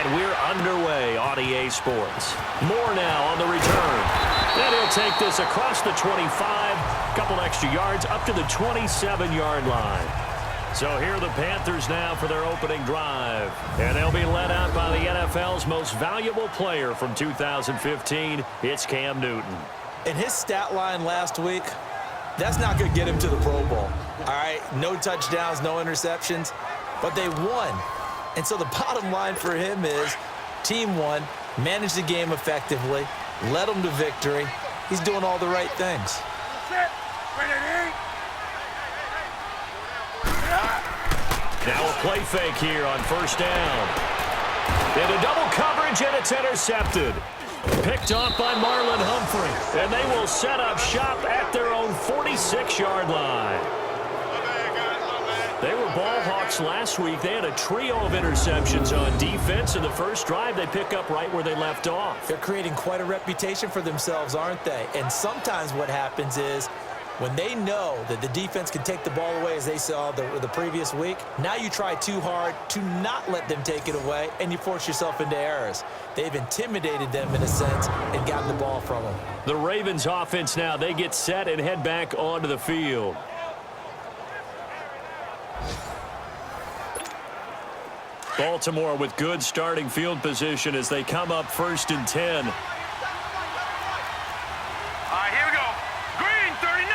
And we're underway on EA Sports. More now on the return. And he'll take this across the 25, couple extra yards up to the 27-yard line. So here are the Panthers now for their opening drive. And they'll be led out by the NFL's most valuable player from 2015. It's Cam Newton. And his stat line last week, that's not going to get him to the Pro Bowl. All right, no touchdowns, no interceptions, but they won. And so the bottom line for him is team won, managed the game effectively, led them to victory. He's doing all the right things. Now a play fake here on first down. Into double coverage, and it's intercepted. Picked off by Marlon Humphrey. And they will set up shop at their own 46-yard line. They were ball hawks last week. They had a trio of interceptions on defense. In the first drive, they pick up right where they left off. They're creating quite a reputation for themselves, aren't they? And sometimes what happens is when they know that the defense can take the ball away, as they saw the previous week, now you try too hard to not let them take it away, and you force yourself into errors. They've intimidated them in a sense and gotten the ball from them. The Ravens offense now, they get set and head back onto the field. Baltimore with good starting field position as they come up 1st and 10. Here we go. Green 39.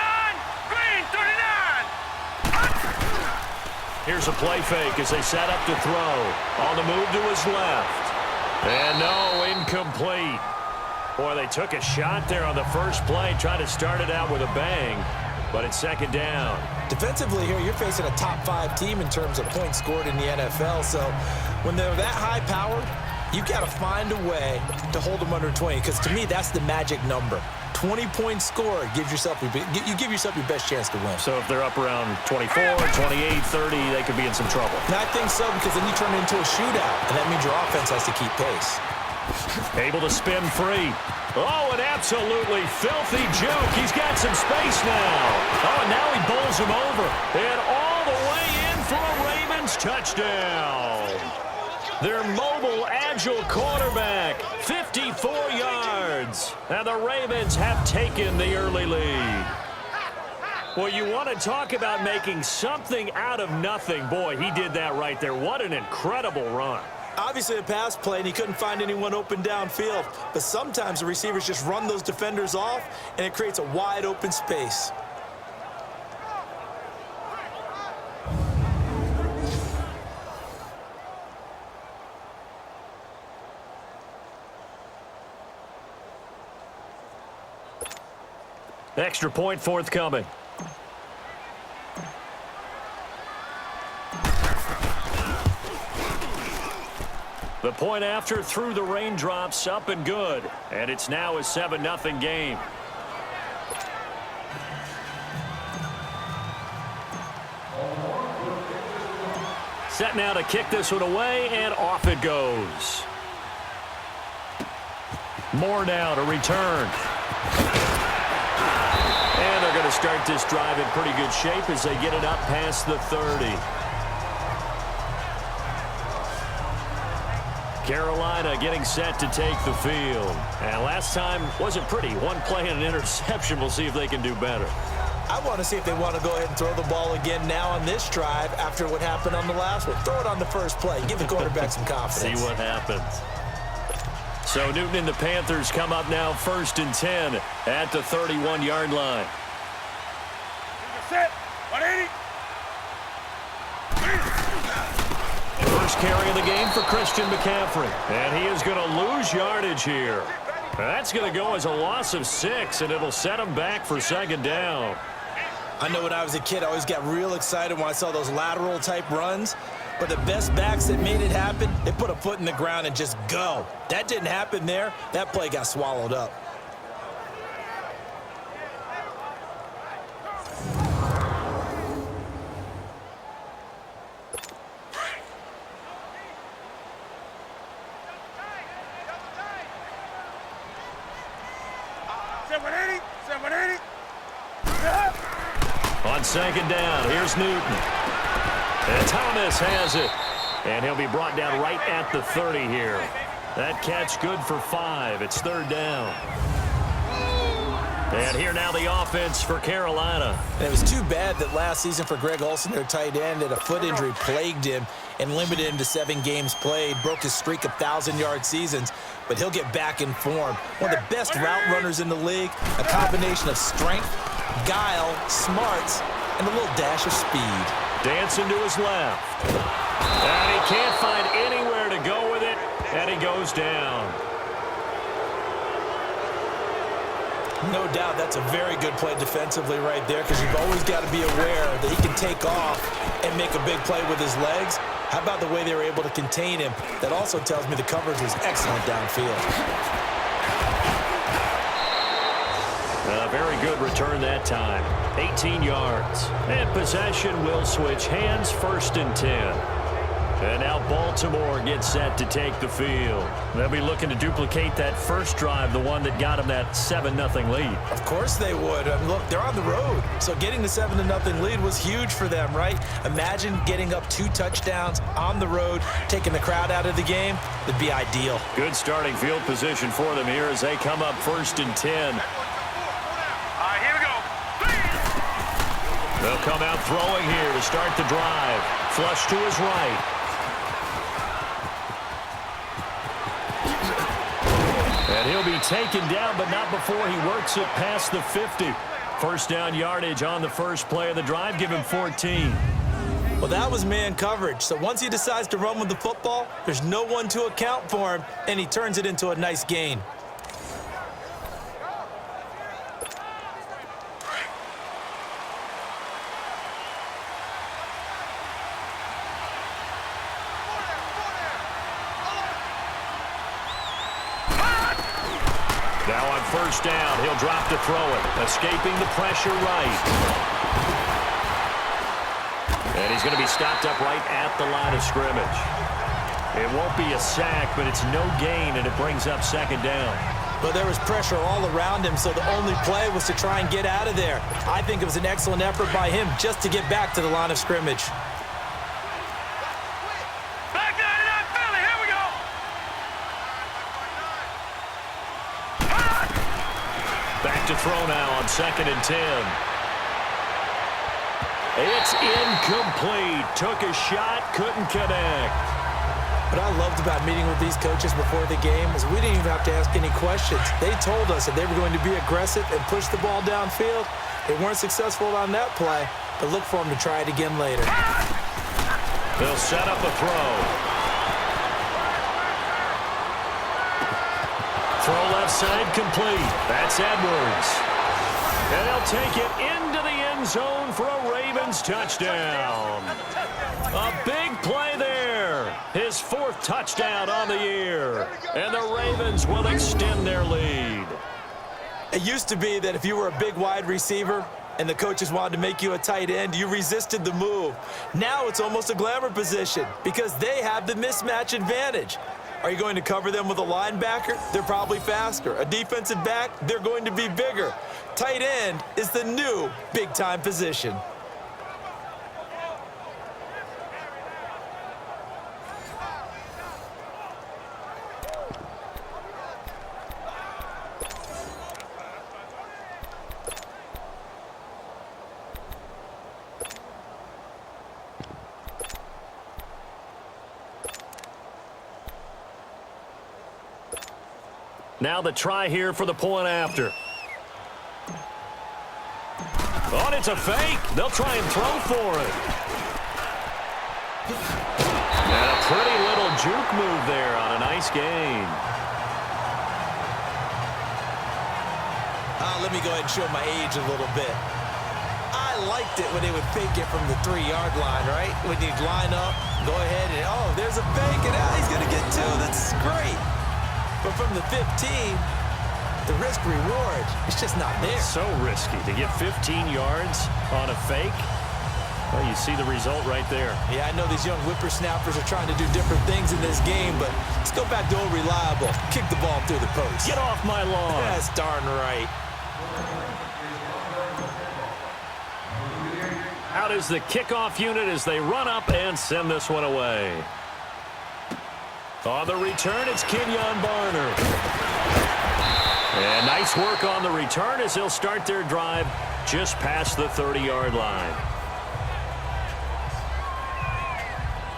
Green 39. Here's a play fake as they set up to throw. On the move to his left. And no, incomplete. Boy, they took a shot there on the first play, tried to start it out with a bang, but it's 2nd down. Defensively here, you're facing a top 5 team in terms of points scored in the NFL. So when they're that high-powered, you've got to find a way to hold them under 20, because to me, that's the magic number. 20 points scored gives yourself you give yourself your best chance to win. So if they're up around 24, 28, 30, they could be in some trouble. And I think so, because then you turn it into a shootout, and that means your offense has to keep pace. Able to spin free. Oh, an absolutely filthy juke. He's got some space now. Oh, and now he bowls him over. And all the way in for a Ravens touchdown. Their mobile, agile quarterback, 54 yards. And the Ravens have taken the early lead. Well, you want to talk about making something out of nothing. Boy, he did that right there. What an incredible run. Obviously a pass play, and he couldn't find anyone open downfield. But sometimes the receivers just run those defenders off, and it creates a wide open space. Extra point forthcoming. The point after through the raindrops, up and good. And it's now a 7-0 game. Set now to kick this one away, and off it goes. More now to return. And they're going to start this drive in pretty good shape as they get it up past the 30. Carolina getting set to take the field. And last time wasn't pretty. One play and an interception. We'll see if they can do better. I want to see if they want to go ahead and throw the ball again now on this drive after what happened on the last one. Throw it on the first play. Give the quarterback some confidence. See what happens. So Newton and the Panthers come up now 1st and 10 at the 31-yard line. Set. 180. First carry of the game for Christian McCaffrey. And he is going to lose yardage here. That's going to go as a loss of 6, and it'll set him back for 2nd down. I know when I was a kid, I always got real excited when I saw those lateral-type runs. But the best backs that made it happen, they put a foot in the ground and just go. That didn't happen there. That play got swallowed up. On 2nd down, here's Newton. And Thomas has it. And he'll be brought down right at the 30 here. That catch good for 5. It's 3rd down. And here now the offense for Carolina. And it was too bad that last season for Greg Olsen, their tight end, that a foot injury plagued him and limited him to 7 games played, broke his streak of 1,000-yard seasons, but he'll get back in form. One of the best route runners in the league, a combination of strength, guile, smarts, and a little dash of speed. Dancing to his left. And he can't find anywhere to go with it, and he goes down. No doubt that's a very good play defensively right there, because you've always got to be aware that he can take off and make a big play with his legs. How about the way they were able to contain him? That also tells me the coverage was excellent downfield. A very good return that time. 18 yards. And possession will switch hands, 1st and 10. And now Baltimore gets set to take the field. They'll be looking to duplicate that first drive, the one that got them that 7-0 lead. Of course they would. I mean, look, they're on the road. So getting the 7-0 lead was huge for them, right? Imagine getting up 2 touchdowns on the road, taking the crowd out of the game. It'd be ideal. Good starting field position for them here as they come up 1st and 10. All right, here we go. They'll come out throwing here to start the drive. Flush to his right. And he'll be taken down, but not before he works it past the 50. 1st down yardage on the first play of the drive. Give him 14. Well, that was man coverage. So once he decides to run with the football, there's no one to account for him, and he turns it into a nice gain. Now on 1st down, he'll drop to throw it, escaping the pressure right. And he's going to be stopped up right at the line of scrimmage. It won't be a sack, but it's no gain, and it brings up 2nd down. But there was pressure all around him, so the only play was to try and get out of there. I think it was an excellent effort by him just to get back to the line of scrimmage. Back to throw now on 2nd and 10. It's incomplete. Took a shot, couldn't connect. What I loved about meeting with these coaches before the game is we didn't even have to ask any questions. They told us that they were going to be aggressive and push the ball downfield. They weren't successful on that play, but look for them to try it again later. They'll set up a throw. Throw left side complete. That's Edwards. And they'll take it into the end zone for a Ravens touchdown. A big play there. His 4th touchdown on the year. And the Ravens will extend their lead. It used to be that if you were a big wide receiver and the coaches wanted to make you a tight end, you resisted the move. Now it's almost a glamour position because they have the mismatch advantage. Are you going to cover them with a linebacker? They're probably faster. A defensive back? They're going to be bigger. Tight end is the new big-time position. Now the try here for the point after. Oh, and it's a fake. They'll try and throw for it. And a pretty little juke move there on a nice gain. Let me go ahead and show my age a little bit. I liked it when they would fake it from the 3-yard line, right? When you'd line up, go ahead and, oh, there's a fake, and now he's going to get 2. That's great. But from the 15, the risk-reward, it's just not there. So risky to get 15 yards on a fake. Well, you see the result right there. Yeah, I know these young whippersnappers are trying to do different things in this game, but let's go back to old reliable. Kick the ball through the post. Get off my lawn. That's darn right. Out is the kickoff unit as they run up and send this one away. On the return, it's Kenyon Barner. And nice work on the return as he'll start their drive just past the 30-yard line.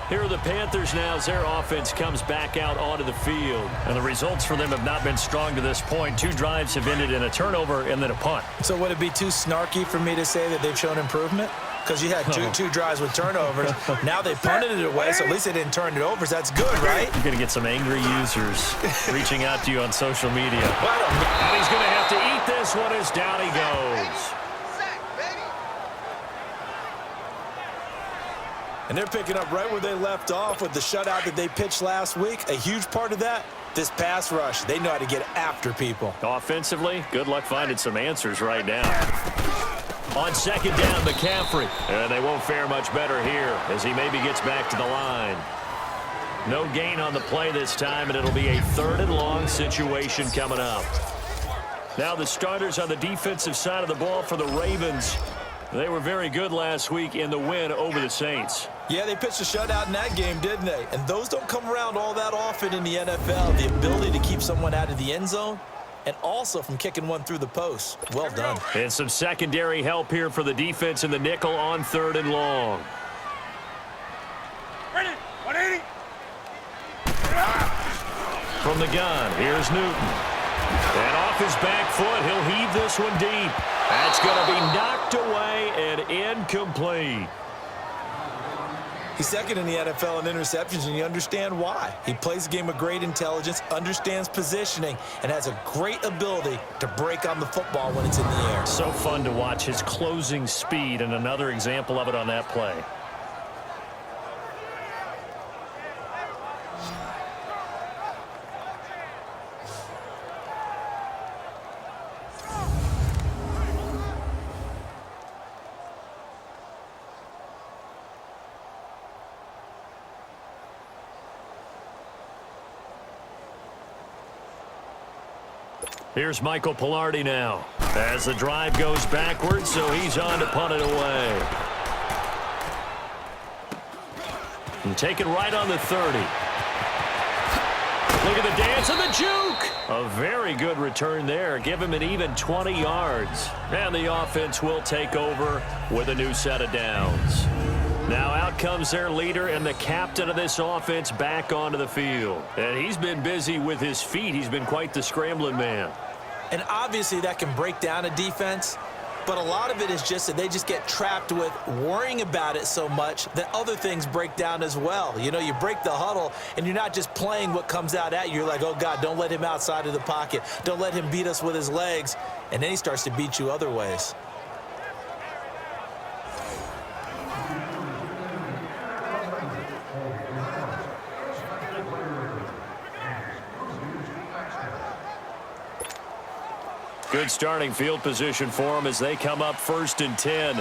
Here are the Panthers now as their offense comes back out onto the field. And the results for them have not been strong to this point. 2 drives have ended in a turnover and then a punt. So would it be too snarky for me to say that they've shown improvement? Because you had two drives with turnovers. Now they punted it away, so at least they didn't turn it over. So that's good, right? You're going to get some angry users reaching out to you on social media. And he's going to have to eat this one as down he goes. And they're picking up right where they left off with the shutout that they pitched last week. A huge part of that, this pass rush. They know how to get after people. Offensively, good luck finding some answers right now. On second down, McCaffrey. And they won't fare much better here as he maybe gets back to the line. No gain on the play this time, and it'll be a 3rd and long situation coming up. Now the starters on the defensive side of the ball for the Ravens. They were very good last week in the win over the Saints. Yeah, they pitched a shutout in that game, didn't they? And those don't come around all that often in the NFL. The ability to keep someone out of the end zone and also from kicking one through the post. Well done. And some secondary help here for the defense in the nickel on 3rd and long. Ready, 180. From the gun, here's Newton. And off his back foot, he'll heave this one deep. That's going to be knocked away and incomplete. He's second in the NFL in interceptions, and you understand why. He plays a game with great intelligence, understands positioning, and has a great ability to break on the football when it's in the air. So fun to watch his closing speed, and another example of it on that play. Here's Michael Pilardi now as the drive goes backwards, so he's on to punt it away. And taken right on the 30. Look at the dance and the juke. A very good return there. Give him an even 20 yards. And the offense will take over with a new set of downs. Now out comes their leader and the captain of this offense back onto the field. And he's been busy with his feet. He's been quite the scrambling man. And obviously that can break down a defense, but a lot of it is just that they just get trapped with worrying about it so much that other things break down as well. You know, you break the huddle, and you're not just playing what comes out at you. You're like, oh, God, don't let him outside of the pocket. Don't let him beat us with his legs. And then he starts to beat you other ways. Good starting field position for them as they come up 1st and 10.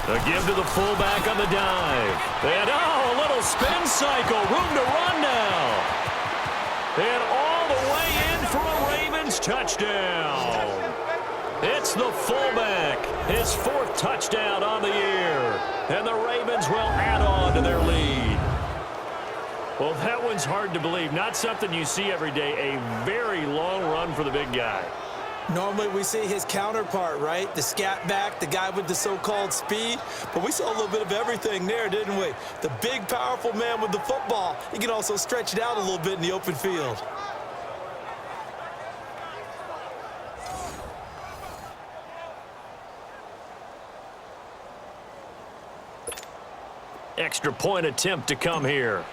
A give to the fullback on the dive. And, a little spin cycle. Room to run now. And all the way in for a Ravens touchdown. It's the fullback. His 4th touchdown on the year. And the Ravens will add on to their lead. Well, that one's hard to believe. Not something you see every day. A very long run for the big guy. Normally we see his counterpart, right? The scat back, the guy with the so-called speed. But we saw a little bit of everything there, didn't we? The big, powerful man with the football. He can also stretch it out a little bit in the open field. Extra point attempt to come here.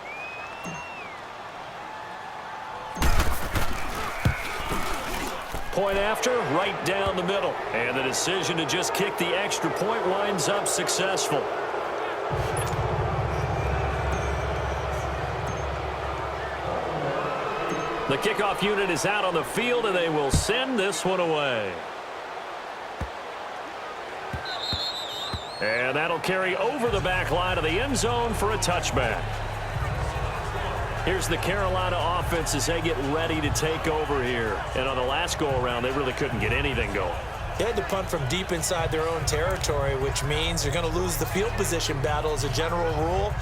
Point after, right down the middle. And the decision to just kick the extra point winds up successful. The kickoff unit is out on the field, and they will send this one away. And that'll carry over the back line of the end zone for a touchback. Here's the Carolina offense as they get ready to take over here. And on the last go-around, they really couldn't get anything going. They had to punt from deep inside their own territory, which means you're going to lose the field position battle as a general rule.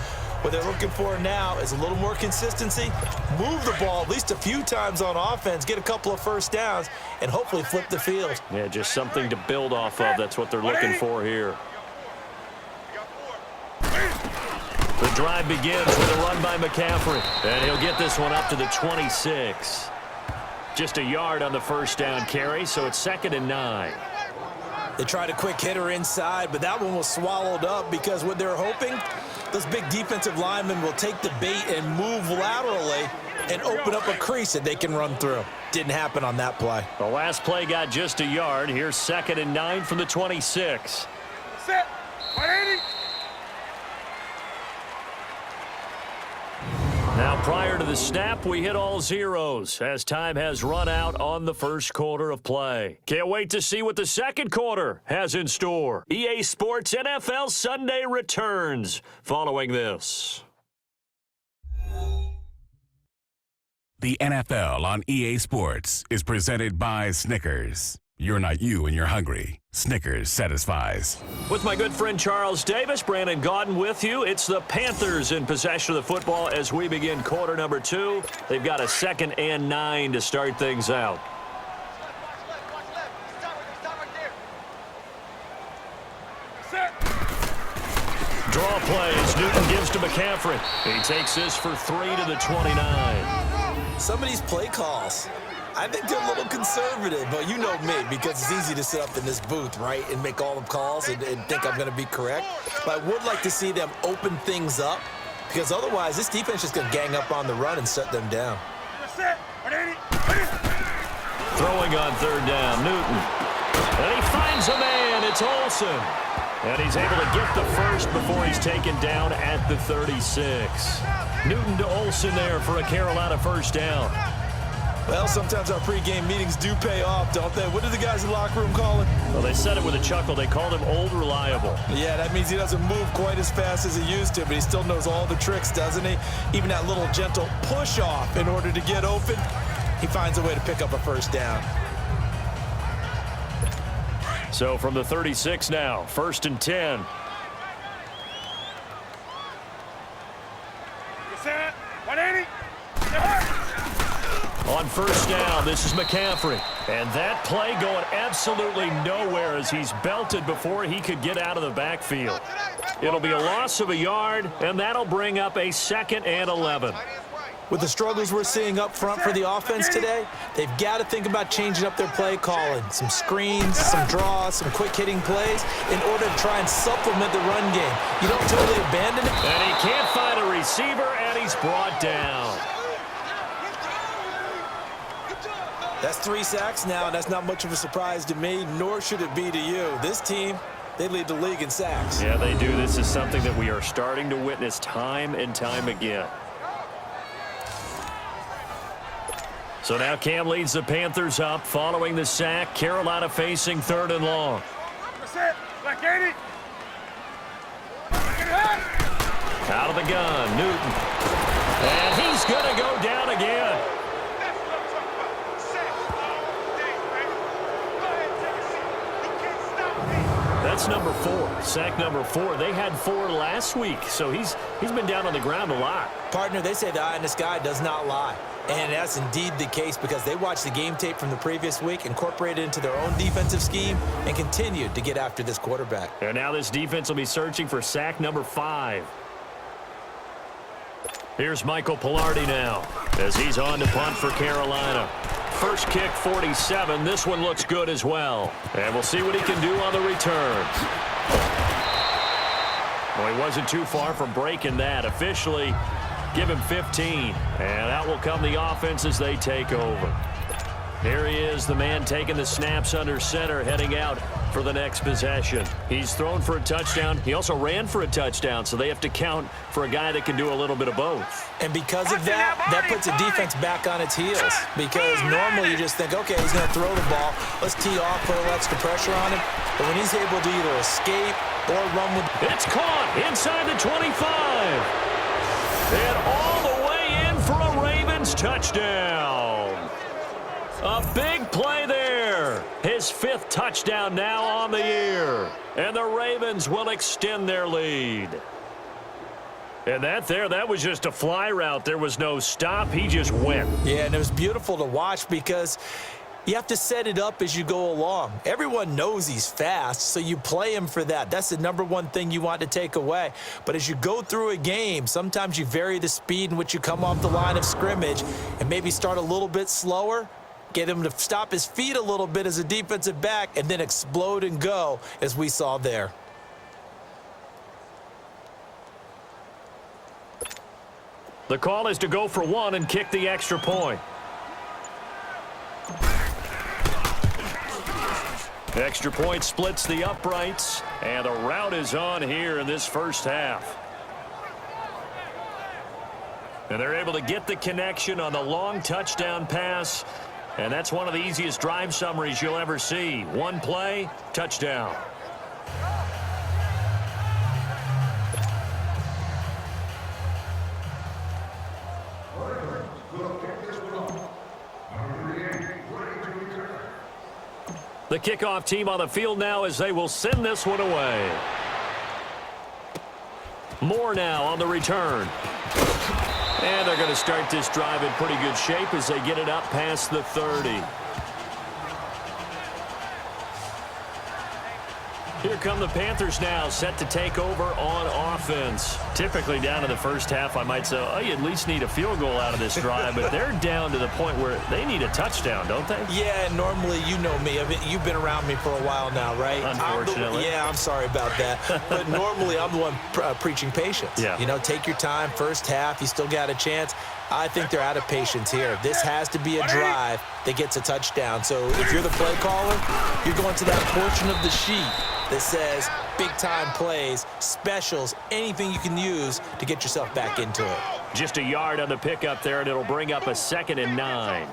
What they're looking for now is a little more consistency, move the ball at least a few times on offense, get a couple of first downs, and hopefully flip the field. Yeah, just something to build off of. That's what they're looking for here. The drive begins with a run by McCaffrey, and he'll get this one up to the 26. Just a yard on the first down carry, so it's 2nd and 9. They tried a quick hitter inside, but that one was swallowed up because what they're hoping, those big defensive linemen will take the bait and move laterally and open up a crease that they can run through. Didn't happen on that play. The last play got just a yard. Here's 2nd and 9 from the 26. Set. 180. Now, prior to the snap, we hit all zeros as time has run out on the first quarter of play. Can't wait to see what the second quarter has in store. EA Sports NFL Sunday returns following this. The NFL on EA Sports is presented by Snickers. You're not you when you're hungry. Snickers satisfies. With my good friend Charles Davis, Brandon Gaudin with you. It's the Panthers in possession of the football as we begin quarter number 2. They've got a 2nd and 9 to start things out. Draw plays. Newton gives to McCaffrey. He takes this for 3 to the 29. Some of these play calls, I think they're a little conservative, but you know me, because it's easy to sit up in this booth, right, and make all the calls and think I'm going to be correct. But I would like to see them open things up, because otherwise this defense is just going to gang up on the run and shut them down. Throwing on 3rd down, Newton. And he finds a man. It's Olsen. And he's able to get the first before he's taken down at the 36. Newton to Olsen there for a Carolina first down. Well, sometimes our pregame meetings do pay off, don't they? What do the guys in the locker room call it? Well, they said it with a chuckle. They called him Old Reliable. Yeah, that means he doesn't move quite as fast as he used to, but he still knows all the tricks, doesn't he? Even that little gentle push-off in order to get open, he finds a way to pick up a first down. So from the 36 now, 1st and 10. Set. 180. On first down, this is McCaffrey. And that play going absolutely nowhere as he's belted before he could get out of the backfield. It'll be a loss of a yard, and that'll bring up a 2nd and 11. With the struggles we're seeing up front for the offense today, they've got to think about changing up their play calling. Some screens, some draws, some quick hitting plays in order to try and supplement the run game. You don't totally abandon it. And he can't find a receiver, and he's brought down. That's 3 sacks now, and that's not much of a surprise to me, nor should it be to you. This team, they lead the league in sacks. Yeah, they do. This is something that we are starting to witness time and time again. So now Cam leads the Panthers up following the sack. Carolina facing 3rd and long. Black 80. Out of the gun, Newton. And he's going to go down again. That's number 4, sack number 4. They had 4 last week, so he's been down on the ground a lot. Partner, they say the eye in the sky does not lie. And that's indeed the case because they watched the game tape from the previous week, incorporated it into their own defensive scheme, and continued to get after this quarterback. And now this defense will be searching for sack number 5. Here's Michael Pilardi now as he's on to punt for Carolina. First kick, 47. This one looks good as well. And we'll see what he can do on the return. Well, he wasn't too far from breaking that. Officially, give him 15. And out will come the offense as they take over. Here he is, the man taking the snaps under center, heading out for the next possession. He's thrown for a touchdown. He also ran for a touchdown, so they have to count for a guy that can do a little bit of both. And because of that, that puts a defense back on its heels. Because normally you just think, okay, he's going to throw the ball. Let's tee off, put a little extra pressure on him. But when he's able to either escape or run with... It's caught inside the 25. And all the way in for a Ravens touchdown. A big play there. His his 5th touchdown now on the year. And the Ravens will extend their lead. And that was just a fly route. There was no stop. He just went. Yeah, and it was beautiful to watch because you have to set it up as you go along. Everyone knows he's fast, so you play him for that. That's the number one thing you want to take away. But as you go through a game, sometimes you vary the speed in which you come off the line of scrimmage and maybe start a little bit slower, get him to stop his feet a little bit as a defensive back, and then explode and go, as we saw there. The call is to go for 1 and kick the extra point. Extra point splits the uprights, and the route is on here in this first half. And they're able to get the connection on the long touchdown pass, and that's one of the easiest drive summaries you'll ever see. One play, touchdown. The kickoff team on the field now as they will send this one away. Moore now on the return. And they're going to start this drive in pretty good shape as they get it up past the 30. Here come the Panthers now, set to take over on offense. Typically down in the first half, I might say, oh, you at least need a field goal out of this drive, but they're down to the point where they need a touchdown, don't they? Yeah, normally, you know me. You've been around me for a while now, right? Unfortunately. I'm sorry about that. But normally, I'm the one preaching patience. Yeah. You know, take your time, first half, you still got a chance. I think they're out of patience here. This has to be a drive that gets a touchdown. So if you're the play caller, you're going to that portion of the sheet that says big-time plays, specials, anything you can use to get yourself back into it. Just a yard on the pickup there, and it'll bring up a 2nd and 9.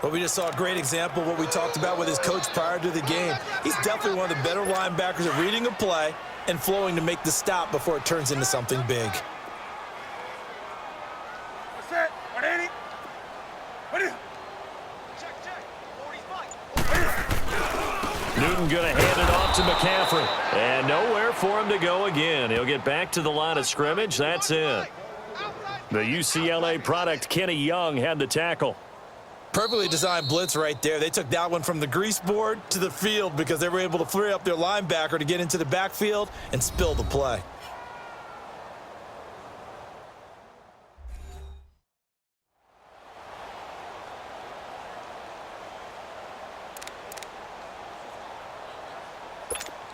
Well, we just saw a great example of what we talked about with his coach prior to the game. He's definitely one of the better linebackers at reading a play and flowing to make the stop before it turns into something big. Newton going to hand it off to McCaffrey. And nowhere for him to go again. He'll get back to the line of scrimmage. That's it. The UCLA product, Kenny Young, had the tackle. Perfectly designed blitz right there. They took that one from the grease board to the field because they were able to free up their linebacker to get into the backfield and spill the play.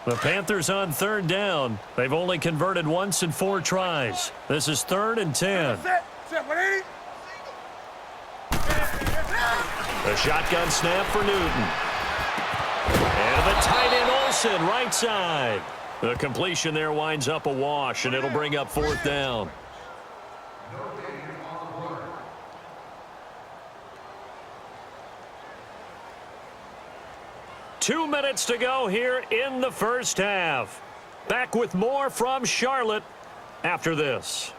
The Panthers on 3rd down. They've only converted once in 4 tries. This is 3rd and 10. The shotgun snap for Newton. And the tight end Olsen, right side. The completion there winds up a wash, and it'll bring up 4th down. Two minutes to go here in the first half. Back with more from Charlotte after this.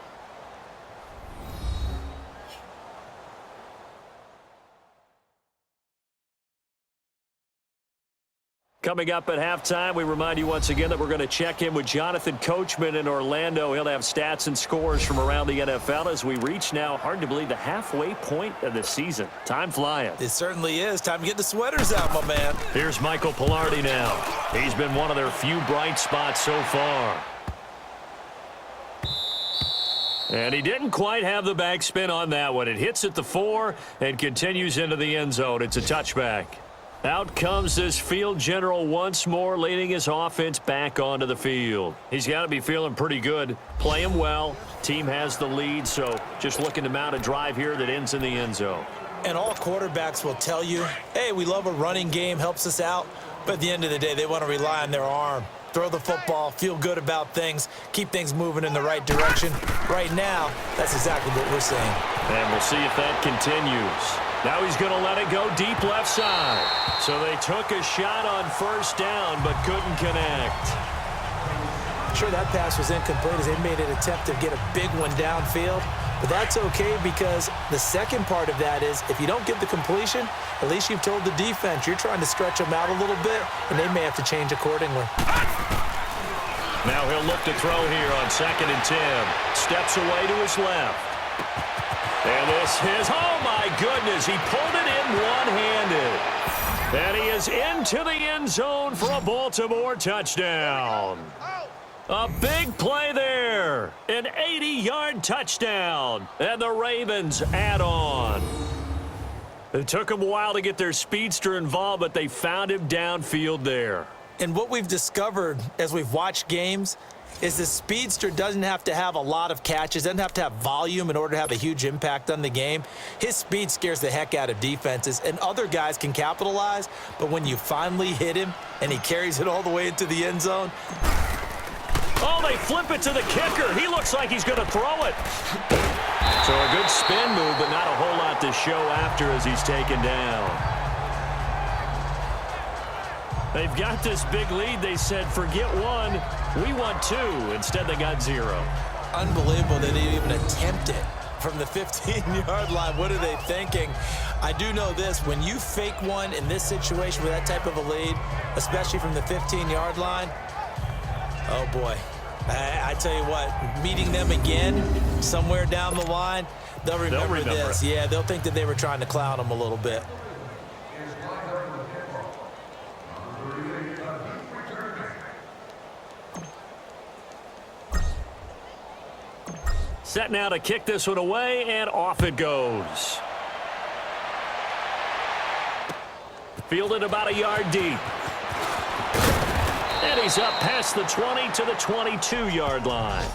Coming up at halftime, we remind you once again that we're going to check in with Jonathan Coachman in Orlando. He'll have stats and scores from around the NFL as we reach now, hard to believe, the halfway point of the season. Time flying. It certainly is. Time to get the sweaters out, my man. Here's Michael Pilardi now. He's been one of their few bright spots so far. And he didn't quite have the backspin on that one. It hits at the 4 and continues into the end zone. It's a touchback. Out comes this field general once more, leading his offense back onto the field. He's got to be feeling pretty good. Playing well. Team has the lead, so just looking to mount a drive here that ends in the end zone. And all quarterbacks will tell you, hey, we love a running game, helps us out. But at the end of the day, they want to rely on their arm. Throw the football, feel good about things, keep things moving in the right direction. Right now, that's exactly what we're saying. And we'll see if that continues. Now he's going to let it go deep left side. So they took a shot on 1st down, but couldn't connect. Sure, that pass was incomplete as they made an attempt to get a big one downfield. But that's okay because the second part of that is if you don't get the completion, at least you've told the defense you're trying to stretch them out a little bit, and they may have to change accordingly. Now he'll look to throw here on 2nd and 10. Steps away to his left. And this is, oh my goodness, he pulled it in one-handed. And he is into the end zone for a Baltimore touchdown. A big play there. An 80-yard touchdown. And the Ravens add on. It took them a while to get their speedster involved, but they found him downfield there. And what we've discovered as we've watched games is the speedster doesn't have to have a lot of catches, doesn't have to have volume in order to have a huge impact on the game. His speed scares the heck out of defenses, and other guys can capitalize, but when you finally hit him and he carries it all the way into the end zone. Oh, they flip it to the kicker. He looks like he's going to throw it. So a good spin move, but not a whole lot to show after as he's taken down. They've got this big lead. They said, forget one, we want two. Instead, they got 0. Unbelievable they didn't even attempt it from the 15-yard line. What are they thinking? I do know this. When you fake one in this situation with that type of a lead, especially from the 15-yard line, oh, boy. I tell you what, meeting them again somewhere down the line, they'll remember this. Yeah, they'll think that they were trying to clown them a little bit. Set now to kick this one away, and off it goes. Fielded about a yard deep. And he's up past the 20 to the 22-yard line.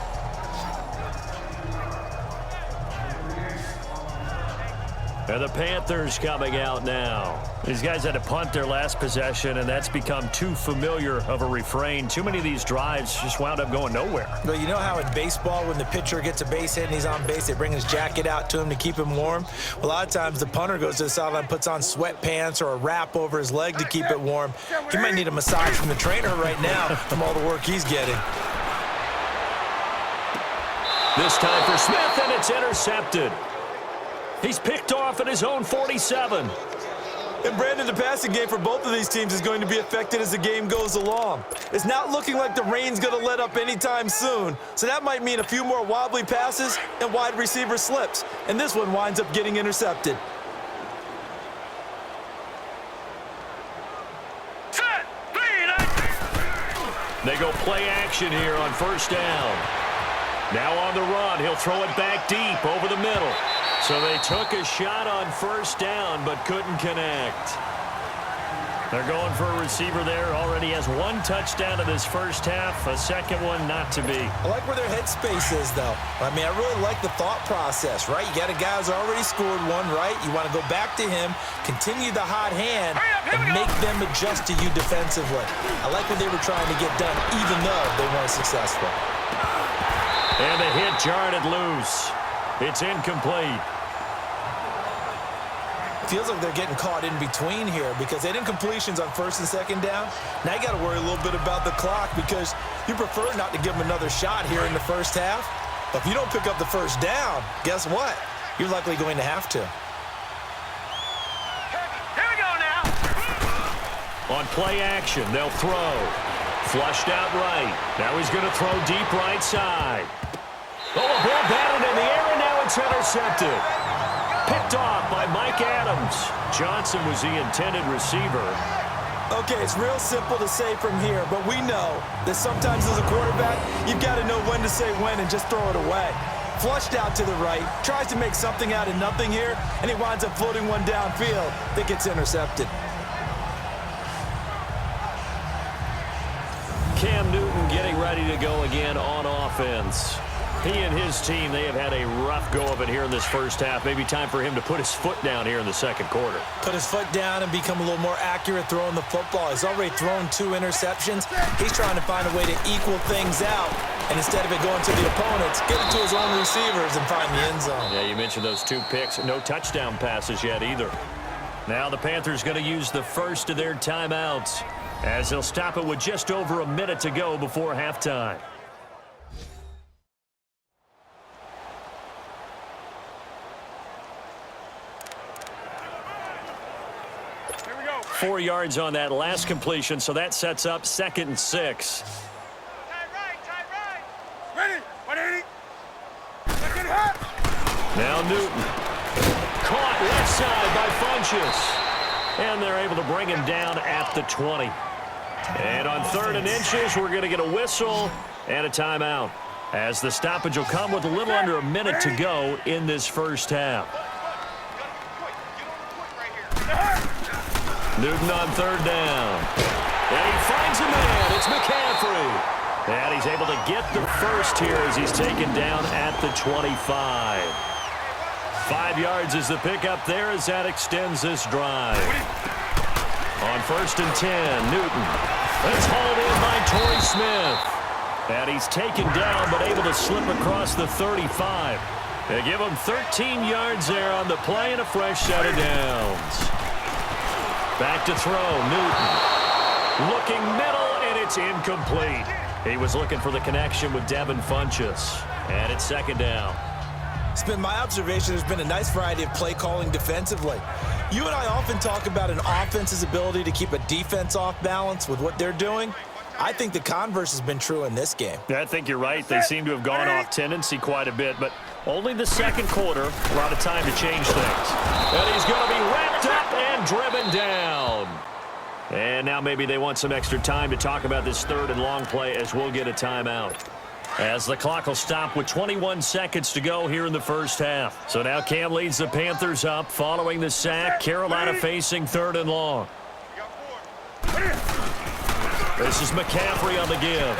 And the Panthers coming out now. These guys had to punt their last possession, and that's become too familiar of a refrain. Too many of these drives just wound up going nowhere. But you know how in baseball, when the pitcher gets a base hit and he's on base, they bring his jacket out to him to keep him warm? Well, a lot of times the punter goes to the sideline, puts on sweatpants or a wrap over his leg to keep it warm. He might need a massage from the trainer right now from all the work he's getting. This time for Smith, and it's intercepted. He's picked off at his own 47. And Brandon, the passing game for both of these teams is going to be affected as the game goes along. It's not looking like the rain's going to let up anytime soon, so that might mean a few more wobbly passes and wide receiver slips. And this one winds up getting intercepted. Set, They go play action here on 1st down. Now on the run, he'll throw it back deep over the middle. So they took a shot on 1st down, but couldn't connect. They're going for a receiver there. Already has 1 touchdown in this first half. A second one not to be. I like where their headspace is, though. I mean, I really like the thought process, right? You got a guy who's already scored one, right? You want to go back to him, continue the hot hand, and make them adjust to you defensively. I like what they were trying to get done, even though they weren't successful. And the hit jarred it loose. It's incomplete. Feels like they're getting caught in between here because they didn't completions on 1st and 2nd down. Now you got to worry a little bit about the clock because you prefer not to give them another shot here in the first half. But if you don't pick up the 1st down, guess what? You're likely going to have to. Here we go now. On play action, they'll throw. Flushed out right. Now he's going to throw deep right side. Oh, a ball batted in the air, and now it's intercepted. Picked off by Mike Adams. Johnson was the intended receiver. Okay, it's real simple to say from here, but we know that sometimes as a quarterback, you've got to know when to say when and just throw it away. Flushed out to the right, tries to make something out of nothing here, and he winds up floating one downfield that gets intercepted. Cam Newton getting ready to go again on offense. He and his team, they have had a rough go of it here in this first half. Maybe time for him to put his foot down here in the second quarter. Put his foot down and become a little more accurate throwing the football. He's already thrown 2 interceptions. He's trying to find a way to equal things out. And instead of it going to the opponents, get it to his own receivers and find the end zone. Yeah, you mentioned those 2 picks. No touchdown passes yet either. Now the Panthers going to use the first of their timeouts as they'll stop it with just over a minute to go before halftime. 4 yards on that last completion, so that sets up 2nd and 6. Tight right. Ready. 180. Second half. Now Newton. Caught left side by Funchess. And they're able to bring him down at the 20. And on 3rd and inches, we're going to get a whistle and a timeout, as the stoppage will come with a little under a minute to go in this first half. Newton on 3rd down. And he finds a man. It's McCaffrey. And he's able to get the first here as he's taken down at the 25. 5 yards is the pickup there as that extends this drive. On 1st and 10, Newton. It's hauled in by Torrey Smith. And he's taken down but able to slip across the 35. They give him 13 yards there on the play and a fresh set of downs. Back to throw, Newton. Looking middle, and it's incomplete. He was looking for the connection with Devin Funchess. And it's 2nd down. It's been my observation there's been a nice variety of play calling defensively. You and I often talk about an offense's ability to keep a defense off balance with what they're doing. I think the converse has been true in this game. I think you're right. They seem to have gone off tendency quite a bit, but only the 2nd quarter, a lot of time to change things. And he's going to be wrapped up and driven down. And now maybe they want some extra time to talk about this 3rd and long play as we'll get a timeout. As the clock will stop with 21 seconds to go here in the first half. So now Cam leads the Panthers up following the sack. Carolina facing 3rd and long. This is McCaffrey on the give.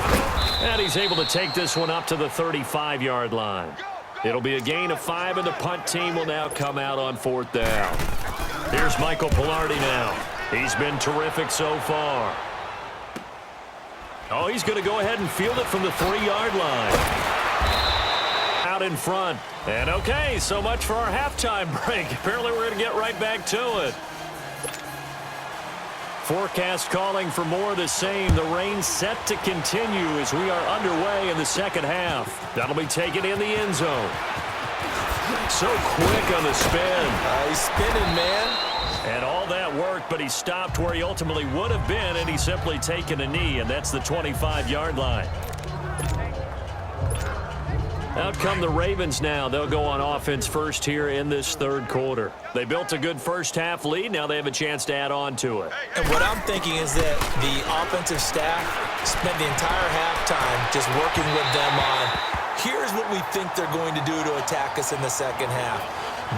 And he's able to take this one up to the 35-yard line. It'll be a gain of 5, and the punt team will now come out on 4th down. Here's Michael Pilardi now. He's been terrific so far. Oh, he's going to go ahead and field it from the 3-yard line. Out in front. And okay, so much for our halftime break. Apparently we're going to get right back to it. Forecast calling for more of the same. The rain set to continue as we are underway in the 2nd half. That'll be taken in the end zone. So quick on the spin. He's spinning, man. And all that worked, but he stopped where he ultimately would have been, and he's simply taken a knee, and that's the 25-yard line. Out come the Ravens now. They'll go on offense first here in this 3rd quarter. They built a good first half lead. Now they have a chance to add on to it. And what I'm thinking is that the offensive staff spent the entire halftime just working with them on, here's what we think they're going to do to attack us in the 2nd half.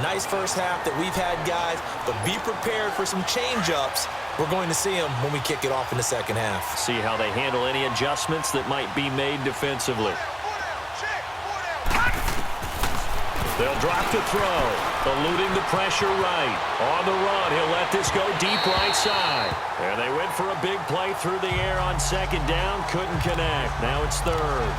Nice first half that we've had, guys, but be prepared for some change-ups. We're going to see them when we kick it off in the 2nd half. See how they handle any adjustments that might be made defensively. They'll drop the throw, eluding the pressure right. On the run, he'll let this go deep right side. And they went for a big play through the air on 2nd down, couldn't connect. Now it's 3rd.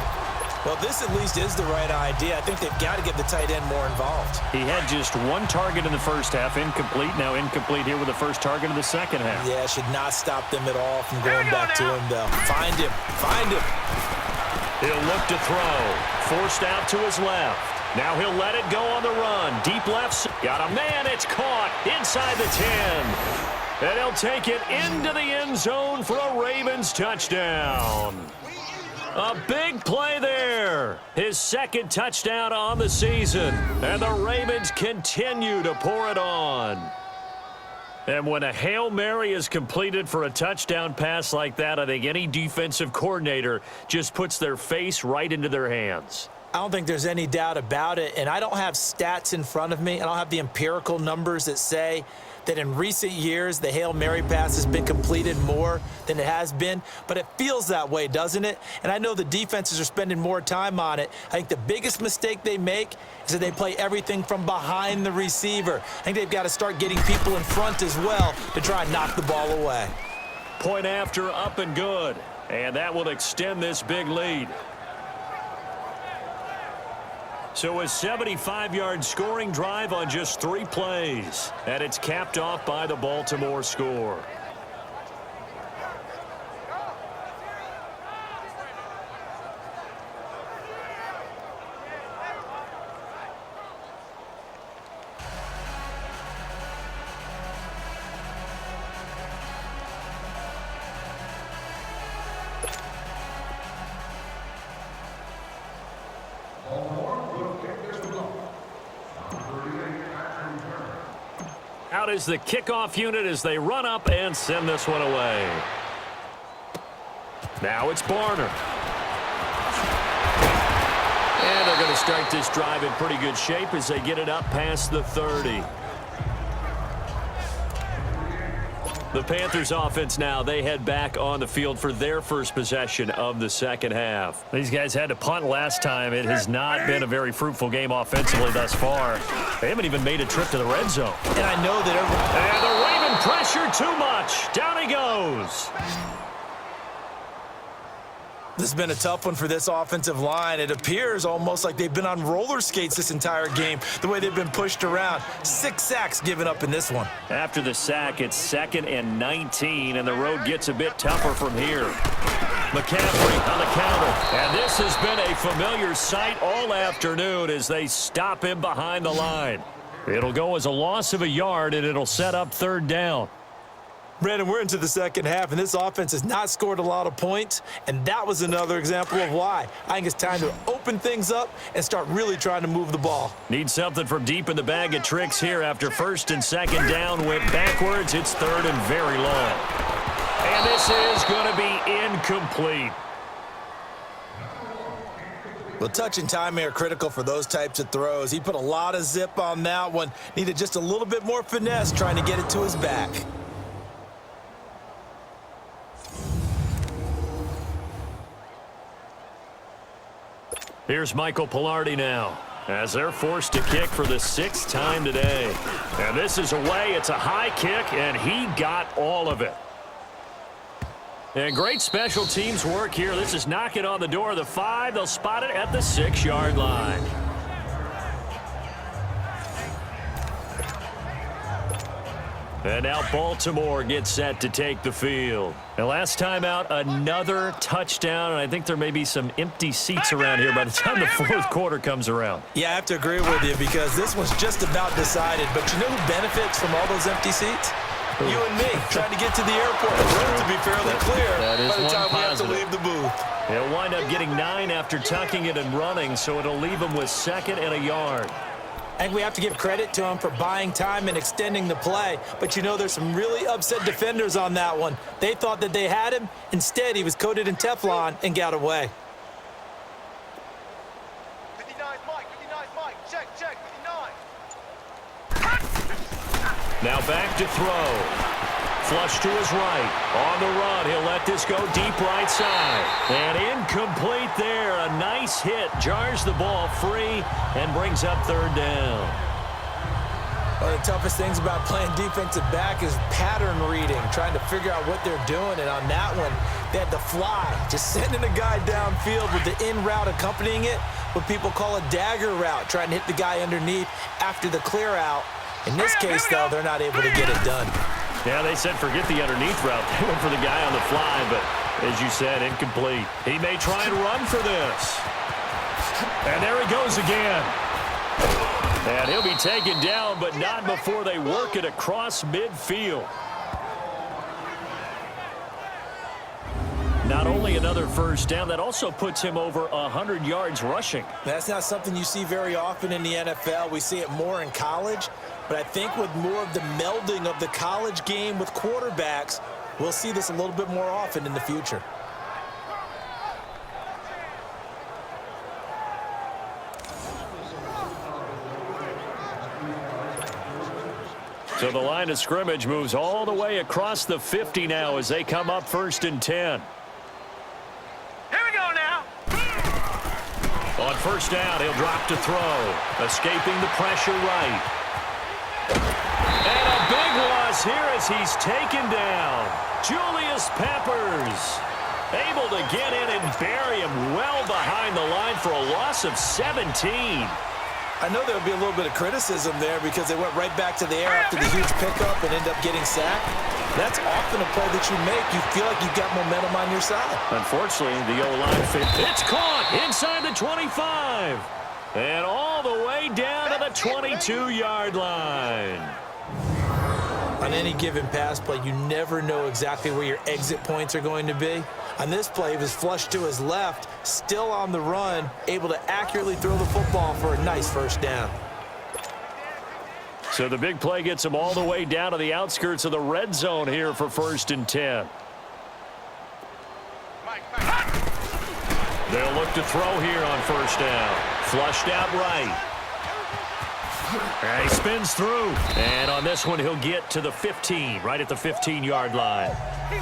Well, this at least is the right idea. I think they've got to get the tight end more involved. He had just 1 target in the first half, incomplete. Now incomplete here with the first target of the 2nd half. Yeah, should not stop them at all from going back to him, though. Find him. Find him. He'll look to throw. Forced out to his left. Now he'll let it go on the run. Deep left. Got a man. It's caught inside the 10. And he'll take it into the end zone for a Ravens touchdown. A big play there. His 2nd touchdown on the season. And the Ravens continue to pour it on. And when a Hail Mary is completed for a touchdown pass like that, I think any defensive coordinator just puts their face right into their hands. I don't think there's any doubt about it, and I don't have stats in front of me. I don't have the empirical numbers that say that in recent years the Hail Mary pass has been completed more than it has been, but it feels that way, doesn't it? And I know the defenses are spending more time on it. I think the biggest mistake they make is that they play everything from behind the receiver. I think they've got to start getting people in front as well to try and knock the ball away. Point after, up and good, and that will extend this big lead. So a 75-yard scoring drive on just 3 plays. And it's capped off by the Baltimore score. Out is the kickoff unit as they run up and send this one away. Now it's Barner. And they're going to start this drive in pretty good shape as they get it up past the 30. The Panthers offense now, they head back on the field for their first possession of the second half. These guys had to punt last time. It has not been a very fruitful game offensively thus far. They haven't even made a trip to the red zone. And I know that And the Raven pressure too much. Down he goes. this has been a tough one for this offensive line. It appears almost like they've been on roller skates this entire game, the way they've been pushed around. 6 sacks given up in this one. After the sack, it's 2nd and 19, and the road gets a bit tougher from here. McCaffrey on the counter. And this has been a familiar sight all afternoon as they stop him behind the line. It'll go as a loss of a yard, and it'll set up 3rd down. Brandon, we're into the second half, and this offense has not scored a lot of points, and that was another example of why. I think it's time to open things up and start really trying to move the ball. Need something from deep in the bag of tricks here after 1st and 2nd down. Went backwards. It's 3rd and very long. And this is going to be incomplete. Well, touch and timing are critical for those types of throws. He put a lot of zip on that one. Needed just a little bit more finesse trying to get it to his back. Here's Michael Pilardi now as they're forced to kick for the 6th time today. And this is away. It's a high kick, and he got all of it. And great special teams work here. This is knocking on the door of the 5. They'll spot it at the 6-yard line. And now Baltimore gets set to take the field. And last time out, another touchdown. And I think there may be some empty seats around here by the time the 4th quarter comes around. Yeah, I have to agree with you because this one's just about decided. But you know who benefits from all those empty seats? You and me, trying to get to the airport. The road to be fairly clear by the time we have to leave the booth. They'll wind up getting 9 after tucking it and running, so it'll leave them with 2nd and a yard. I think we have to give credit to him for buying time and extending the play. But, you know, there's some really upset defenders on that one. They thought that they had him. Instead, he was coated in Teflon and got away. 59, Mike. Check, 59. Now back to throw. Flush to his right. On the run, he'll let this go deep right side. And incomplete there. A nice hit. Jars the ball free and brings up 3rd down. One of the toughest things about playing defensive back is pattern reading, trying to figure out what they're doing. And on that one, they had the fly, just sending a guy downfield with the in route accompanying it, what people call a dagger route, trying to hit the guy underneath after the clear out. In this case, though, they're not able to get it done. Yeah, they said forget the underneath route. They went for the guy on the fly, but as you said, incomplete. He may try and run for this. And there he goes again. And he'll be taken down, but not before they work it across midfield. Not only another 1st down, that also puts him over 100 yards rushing. That's not something you see very often in the NFL. We see it more in college. But I think with more of the melding of the college game with quarterbacks, we'll see this a little bit more often in the future. So the line of scrimmage moves all the way across the 50 now as they come up 1st and 10. Here we go now. On 1st down, he'll drop to throw. Escaping the pressure right. And a big loss here as he's taken down. Julius Peppers able to get in and bury him well behind the line for a loss of 17. I know there'll be a little bit of criticism there because they went right back to the air after the huge pickup and end up getting sacked. That's often a play that you make. You feel like you've got momentum on your side. Unfortunately, the O-line fit. It's caught inside the 25. And all the way down to the 22-yard line. on any given pass play, you never know exactly where your exit points are going to be. On this play, he was flushed to his left, still on the run, able to accurately throw the football for a nice first down. So the big play gets him all the way down to the outskirts of the red zone here for 1st and 10. They'll look to throw here on 1st down. Flushed out right. And he spins through. And on this one, he'll get to the 15, right at the 15-yard line.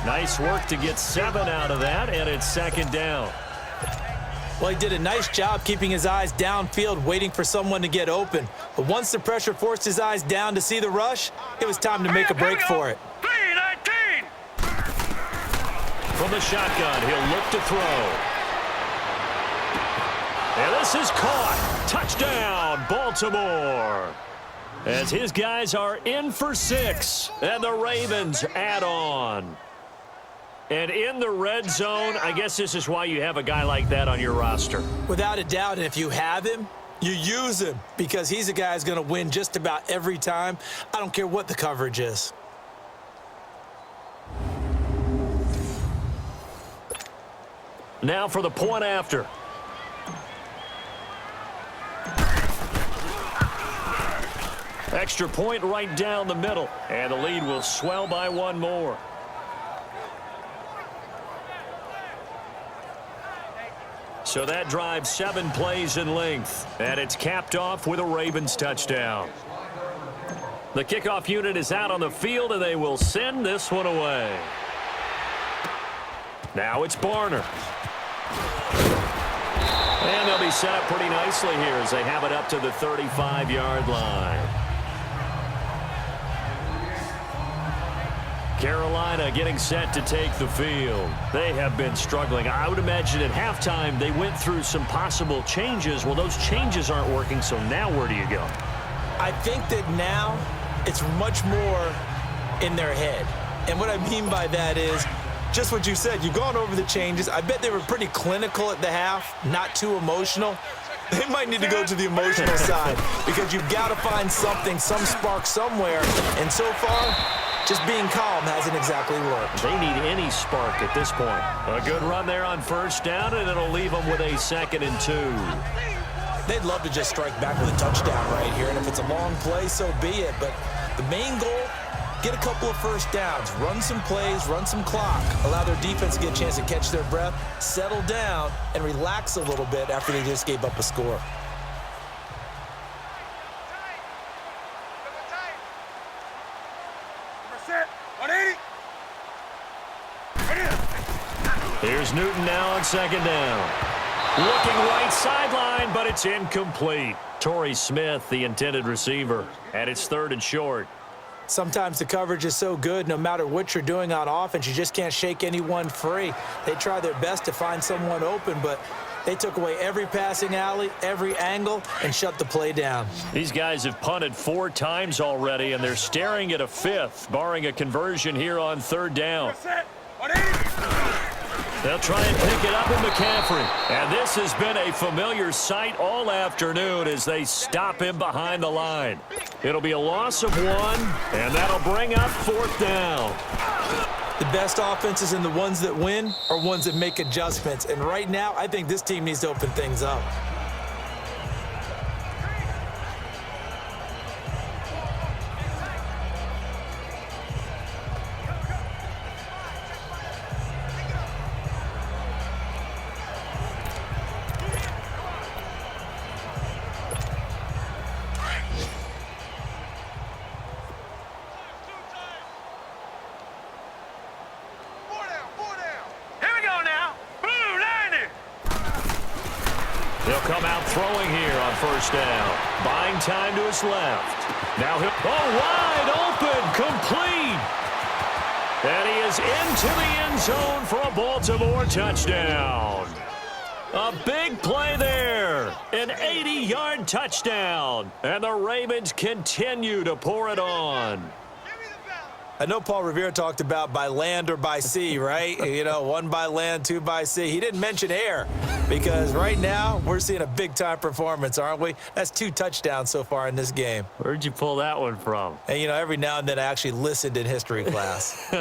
Nice work to get 7 out of that, and it's 2nd down. Well, he did a nice job keeping his eyes downfield, waiting for someone to get open. But once the pressure forced his eyes down to see the rush, it was time to make a break for it. 3-19. From the shotgun, he'll look to throw. And this is caught. Touchdown, Baltimore. As his guys are in for 6, and the Ravens add on. And in the red zone, I guess this is why you have a guy like that on your roster. Without a doubt, and if you have him, you use him because he's a guy who's going to win just about every time. I don't care what the coverage is. Now for the point after. Extra point right down the middle, and the lead will swell by 1 more. So that drives 7 plays in length, and it's capped off with a Ravens touchdown. The kickoff unit is out on the field, and they will send this one away. Now it's Barner. And they'll be set up pretty nicely here as they have it up to the 35-yard line. Carolina getting set to take the field. They have been struggling. I would imagine at halftime they went through some possible changes. Well, those changes aren't working, so now where do you go? I think that now it's much more in their head. And what I mean by that is just what you said. You've gone over the changes. I bet they were pretty clinical at the half, not too emotional. They might need to go to the emotional side because you've got to find something, some spark somewhere. And so far, just being calm hasn't exactly worked. They need any spark at this point. A good run there on 1st down, and it'll leave them with a 2nd and 2. They'd love to just strike back with a touchdown right here, and if it's a long play, so be it. But the main goal, get a couple of 1st downs, run some plays, run some clock, allow their defense to get a chance to catch their breath, settle down, and relax a little bit after they just gave up a score. Here's Newton now on 2nd down. Looking right sideline, but it's incomplete. Torrey Smith, the intended receiver, and it's 3rd and short. Sometimes the coverage is so good, no matter what you're doing on offense, you just can't shake anyone free. They try their best to find someone open, but they took away every passing alley, every angle, and shut the play down. These guys have punted 4 times already, and they're staring at a 5th, barring a conversion here on 3rd down. They'll try and pick it up with McCaffrey. And this has been a familiar sight all afternoon as they stop him behind the line. It'll be a loss of 1, and that'll bring up 4th down. The best offenses and the ones that win are ones that make adjustments. And right now, I think this team needs to open things up. He'll come out throwing here on 1st down. Buying time to his left. Now he'll, wide open, complete. And he is into the end zone for a Baltimore touchdown. A big play there. An 80-yard touchdown. And the Ravens continue to pour it on. I know Paul Revere talked about by land or by sea, right? You know, 1 by land, 2 by sea. He didn't mention air because right now we're seeing a big-time performance, aren't we? That's 2 touchdowns so far in this game. Where'd you pull that one from? And, you know, every now and then I actually listened in history class.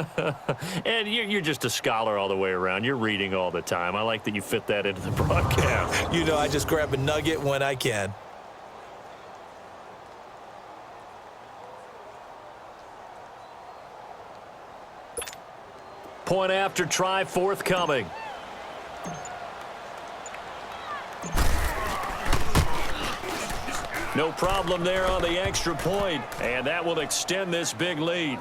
And you're just a scholar all the way around. You're reading all the time. I like that you fit that into the broadcast. You know, I just grab a nugget when I can. Point after try forthcoming. No problem there on the extra point, and that will extend this big lead.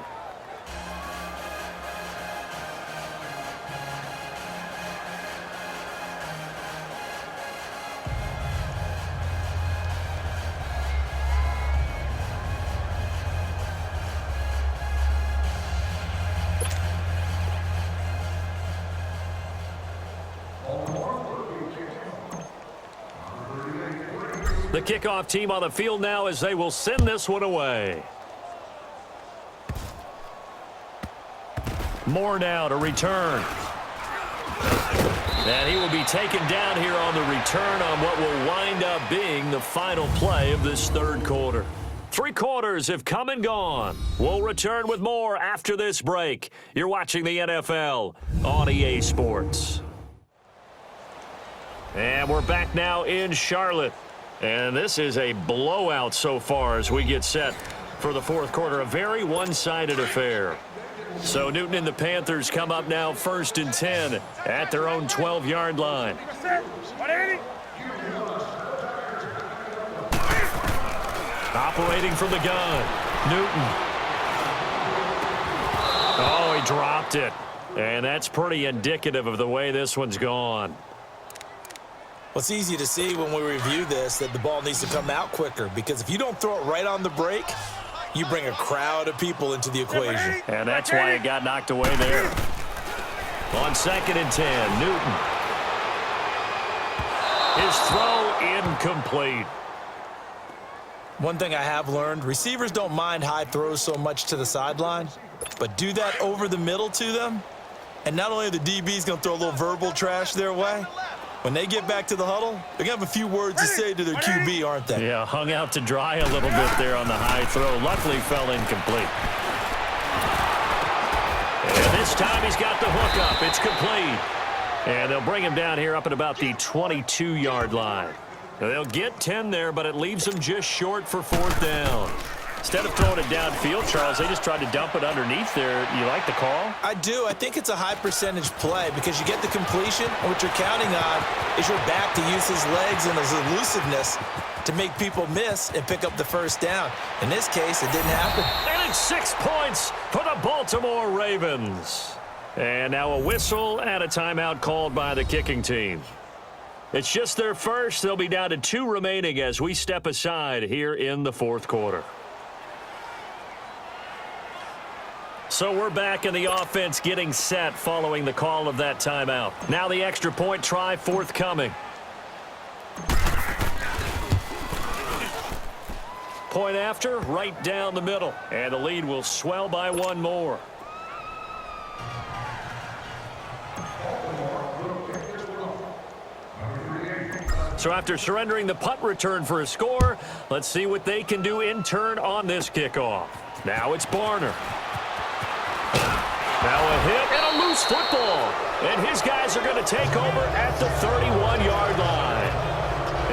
The kickoff team on the field now as they will send this one away. Moore now to return. And he will be taken down here on the return on what will wind up being the final play of this third quarter. 3 quarters have come and gone. We'll return with more after this break. You're watching the NFL on EA Sports. And we're back now in Charlotte. And this is a blowout so far as we get set for the fourth quarter. A very one-sided affair. So Newton and the Panthers come up now 1st and 10 at their own 12-yard line. Operating from the gun, Newton. Oh, he dropped it. And that's pretty indicative of the way this one's gone. Well, it's easy to see when we review this that the ball needs to come out quicker because if you don't throw it right on the break, you bring a crowd of people into the equation. And that's why it got knocked away there. On 2nd and 10, Newton. His throw incomplete. One thing I have learned, receivers don't mind high throws so much to the sideline, but do that over the middle to them, and not only are the DBs going to throw a little verbal trash their way, when they get back to the huddle, they're going to have a few words to say to their QB, aren't they? Yeah, hung out to dry a little bit there on the high throw. Luckily fell incomplete. And this time he's got the hook up. It's complete. And they'll bring him down here up at about the 22-yard line. Now, they'll get 10 there, but it leaves them just short for 4th down. Instead of throwing it downfield, Charles, they just tried to dump it underneath there. You like the call? I do. I think it's a high percentage play because you get the completion, and what you're counting on is your back to use his legs and his elusiveness to make people miss and pick up the 1st down. In this case, it didn't happen. And it's 6 points for the Baltimore Ravens. And now a whistle and a timeout called by the kicking team. It's just their first. They'll be down to 2 remaining as we step aside here in the 4th quarter. So we're back in the offense getting set following the call of that timeout. Now the extra point try forthcoming. Point after, right down the middle. And the lead will swell by 1 more. So after surrendering the punt return for a score, let's see what they can do in turn on this kickoff. Now it's Barner. Now a hit and a loose football. And his guys are going to take over at the 31-yard line.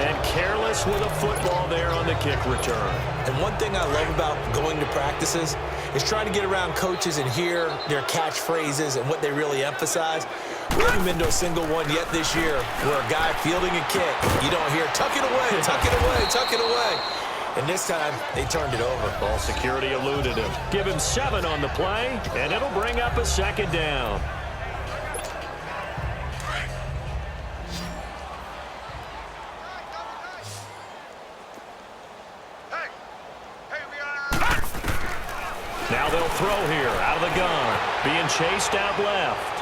And careless with a football there on the kick return. And one thing I love about going to practices is trying to get around coaches and hear their catchphrases and what they really emphasize. We haven't been to a single one yet this year where a guy fielding a kick, you don't hear, tuck it away, tuck it away, tuck it away. And this time, they turned it over. Ball security eluded him. Give him 7 on the play, and it'll bring up a 2nd down. Now they'll throw here out of the gun. Being chased out left.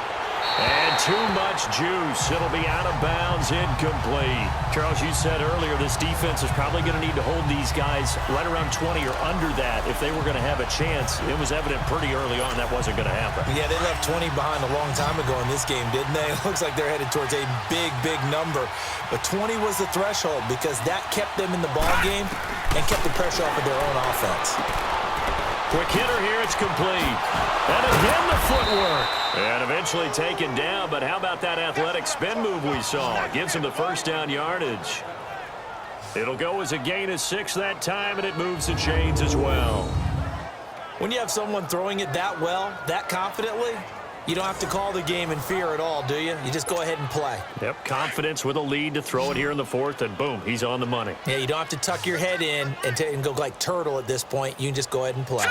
And too much juice. It'll be out of bounds, incomplete. Charles, you said earlier this defense is probably going to need to hold these guys right around 20 or under that if they were going to have a chance. It was evident pretty early on that wasn't going to happen. Yeah, they left 20 behind a long time ago in this game, didn't they? It looks like they're headed towards a big, big number. But 20 was the threshold because that kept them in the ball game and kept the pressure off of their own offense. Quick hitter here, it's complete. And again the footwork. And eventually taken down, but how about that athletic spin move we saw? Gives him the first down yardage. It'll go as a gain of 6 that time, and it moves the chains as well. When you have someone throwing it that well, that confidently, you don't have to call the game in fear at all, do you? You just go ahead and play. Yep, confidence with a lead to throw it here in the 4th, and boom, he's on the money. Yeah, you don't have to tuck your head in and go like turtle at this point. You can just go ahead and play.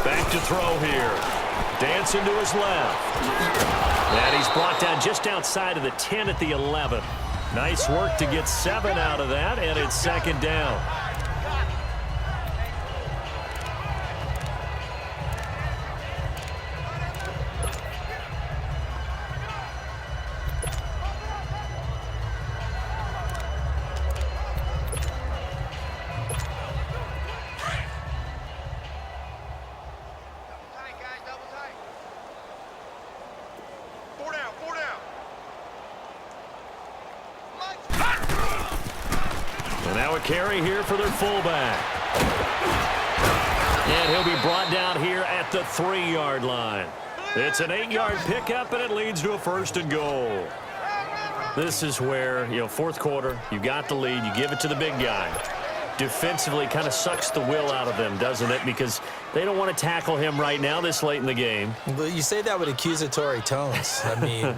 Back to throw here. Dancing to his left. And he's brought down just outside of the 10 at the 11. Nice work to get 7 out of that, and it's second down. Carry here for their fullback. And he'll be brought down here at the 3-yard line. It's an 8-yard pickup, and it leads to a 1st and goal. This is where, 4th quarter, you got the lead, you give it to the big guy. Defensively kind of sucks the will out of them, doesn't it? Because they don't want to tackle him right now this late in the game. Well, you say that with accusatory tones. I mean,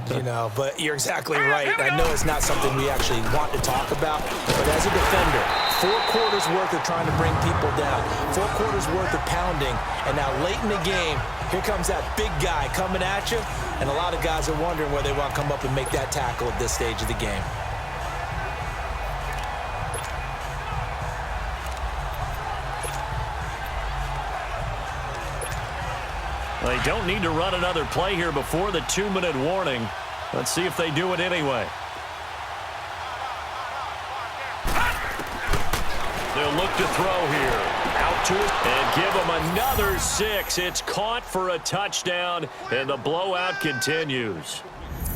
but you're exactly right. I know it's not something we actually want to talk about, but as a defender, 4 quarters worth of trying to bring people down, 4 quarters worth of pounding, and now late in the game, here comes that big guy coming at you, and a lot of guys are wondering where they want to come up and make that tackle at this stage of the game. They don't need to run another play here before the 2-minute warning. Let's see if they do it anyway. They'll look to throw here. Out to it and give them another 6. It's caught for a touchdown, and the blowout continues.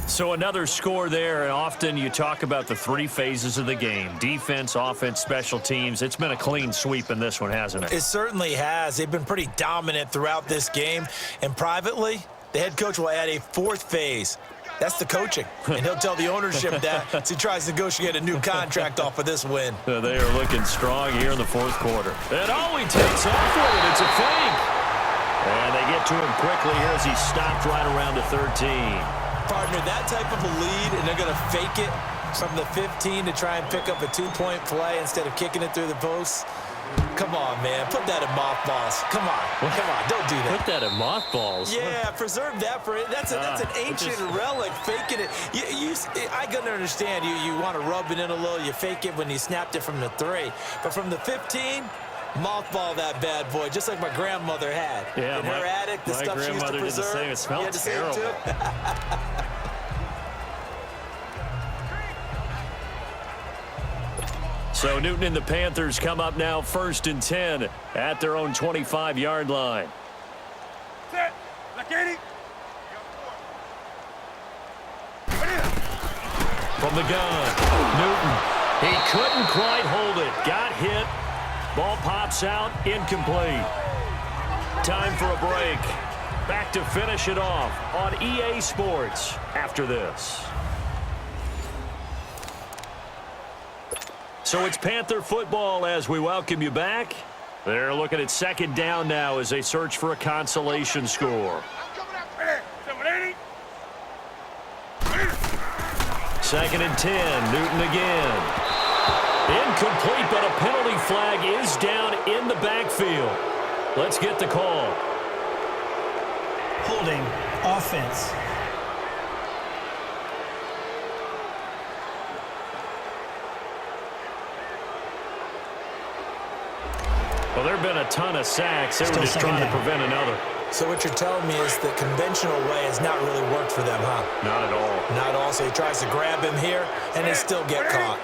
So another score there, and often you talk about the 3 phases of the game. Defense, offense, special teams. It's been a clean sweep in this one, hasn't it? It certainly has. They've been pretty dominant throughout this game. And privately, the head coach will add a 4th phase. That's the coaching. And he'll tell the ownership that as he tries to negotiate a new contract off of this win. They are looking strong here in the 4th quarter. And he takes off with it. It's a fake. And they get to him quickly here as he stopped right around the 13. Partner, that type of a lead, and they're going to fake it from the 15 to try and pick up a 2-point play instead of kicking it through the posts. Come on, man. Put that in mothballs. Come on. Come on. Don't do that. Put that in mothballs? Yeah, preserve that for it. That's an ancient relic, faking it. I can understand you want to rub it in a little. You fake it when you snapped it from the 3. But from the 15, mothball that bad boy, just like my grandmother had. Yeah, in her attic, the stuff she used to preserve. Did the same. It smelled terrible. So Newton and the Panthers come up now 1st and 10 at their own 25-yard line. Set. Lakini. From the gun, Newton. He couldn't quite hold it. Got hit. Ball pops out, incomplete. Time for a break. Back to finish it off on EA Sports after this. So it's Panther football as we welcome you back. They're looking at 2nd down now as they search for a consolation score. 2nd and 10, Newton again. Incomplete, but a penalty flag is down in the backfield. Let's get the call. Holding, offense. Well, there have been a ton of sacks. They were just trying to prevent another. So what you're telling me is the conventional way has not really worked for them, huh? Not at all. Not at all. So he tries to grab him here, and they still get caught.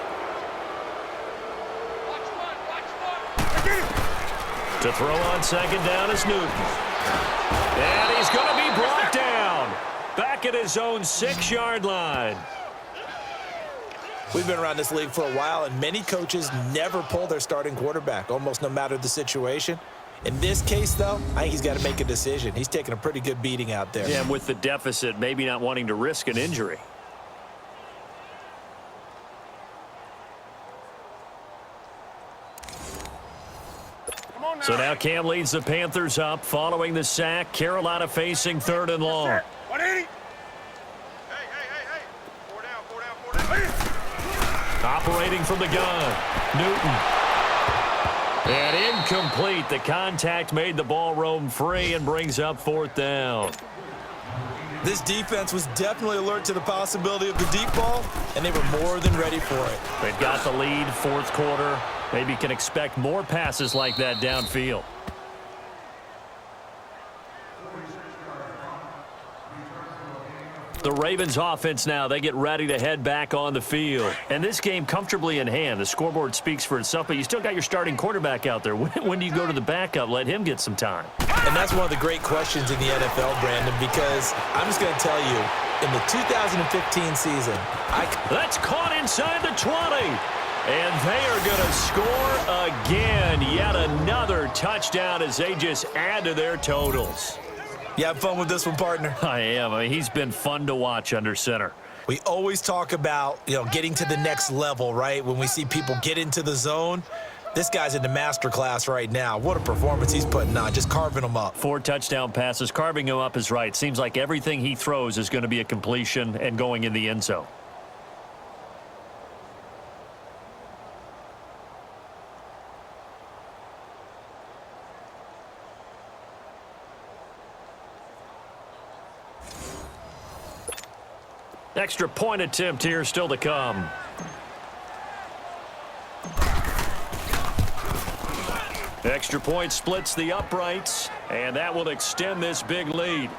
To throw on second down is Newton. And he's going to be brought down. Back at his own 6-yard line. We've been around this league for a while, and many coaches never pull their starting quarterback, almost no matter the situation. In this case, though, I think he's got to make a decision. He's taking a pretty good beating out there. Yeah, and with the deficit, maybe not wanting to risk an injury. So now Cam leads the Panthers up following the sack. Carolina facing 3rd and long. 180. Hey. 4 down. Operating from the gun. Newton. And incomplete. The contact made the ball roam free and brings up 4th down. This defense was definitely alert to the possibility of the deep ball, and they were more than ready for it. They've got the lead, 4th quarter. Maybe can expect more passes like that downfield. The Ravens offense now, they get ready to head back on the field. And this game comfortably in hand. The scoreboard speaks for itself, but you still got your starting quarterback out there. When do you go to the backup? Let him get some time. And that's one of the great questions in the NFL, Brandon, because I'm just going to tell you, in the 2015 season, That's caught inside the 20. And they are going to score again. Yet another touchdown as they just add to their totals. You have fun with this one, partner? I am. I mean, he's been fun to watch under center. We always talk about, getting to the next level, right? When we see people get into the zone, this guy's in the master class right now. What a performance he's putting on, just carving them up. 4 touchdown passes. Carving him up is right. Seems like everything he throws is going to be a completion and going in the end zone. Extra point attempt here still to come. Extra point splits the uprights, and that will extend this big lead.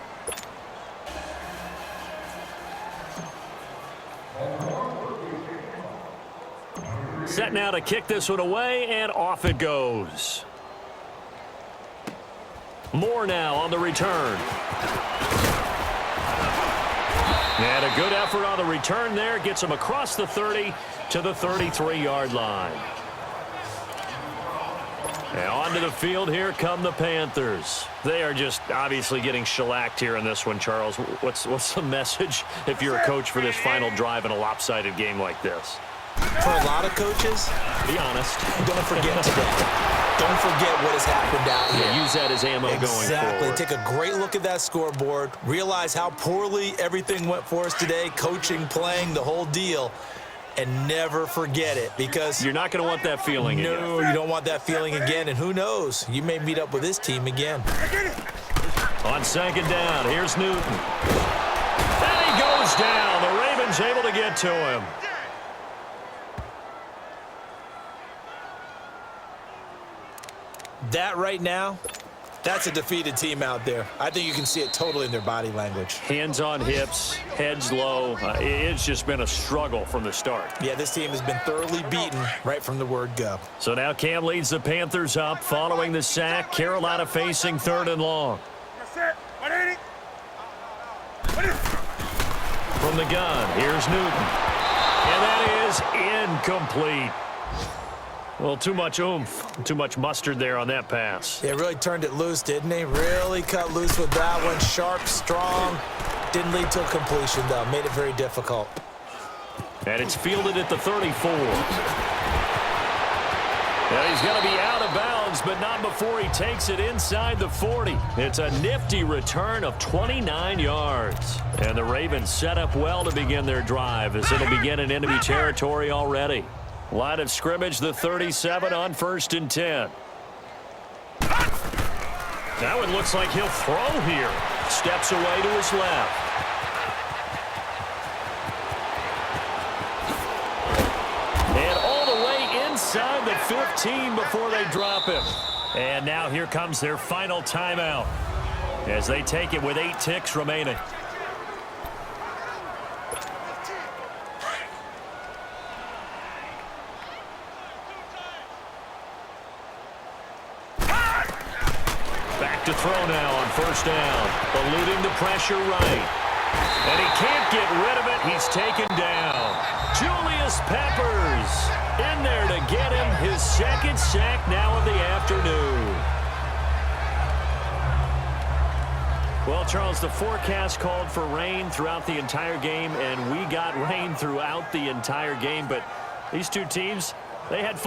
Set now to kick this one away, and off it goes. Moore now on the return. And a good effort on the return there. Gets him across the 30 to the 33-yard line. And onto the field, here come the Panthers. They are just obviously getting shellacked here in this one, Charles. What's the message if you're a coach for this final drive in a lopsided game like this? For a lot of coaches, be honest. Don't forget today. Don't forget what has happened out here. Yeah, use that as ammo going forward. Exactly. Take a great look at that scoreboard. Realize how poorly everything went for us today. Coaching, playing, the whole deal. And never forget it, because you're not going to want that feeling again. No, you don't want that feeling again. And who knows? You may meet up with this team again. On second down, here's Newton. And he goes down. The Ravens able to get to him. That right now, that's a defeated team out there. I think you can see it totally in their body language. Hands on hips, heads low. It's just been a struggle from the start. Yeah, this team has been thoroughly beaten right from the word go. So now Cam leads the Panthers up following the sack. Carolina facing 3rd and long. That's it. 180. From the gun, here's Newton. And that is incomplete. Well, too much oomph, too much mustard there on that pass. They really turned it loose, didn't they? Really cut loose with that one. Sharp, strong. Didn't lead to a completion, though. Made it very difficult. And it's fielded at the 34. Now he's going to be out of bounds, but not before he takes it inside the 40. It's a nifty return of 29 yards. And the Ravens set up well to begin their drive as it'll begin in enemy territory already. Line of scrimmage, the 37 on 1st and 10. That one looks like he'll throw here. Steps away to his left. And all the way inside the 15 before they drop him. And now here comes their final timeout. as they take it with 8 ticks remaining. Back to throw now on first down. Eluding the pressure right. And he can't get rid of it. He's taken down. Julius Peppers in there to get him his second sack now of the afternoon. Well, Charles, the forecast called for rain throughout the entire game, and we got rain throughout the entire game. But these two teams, they had fun.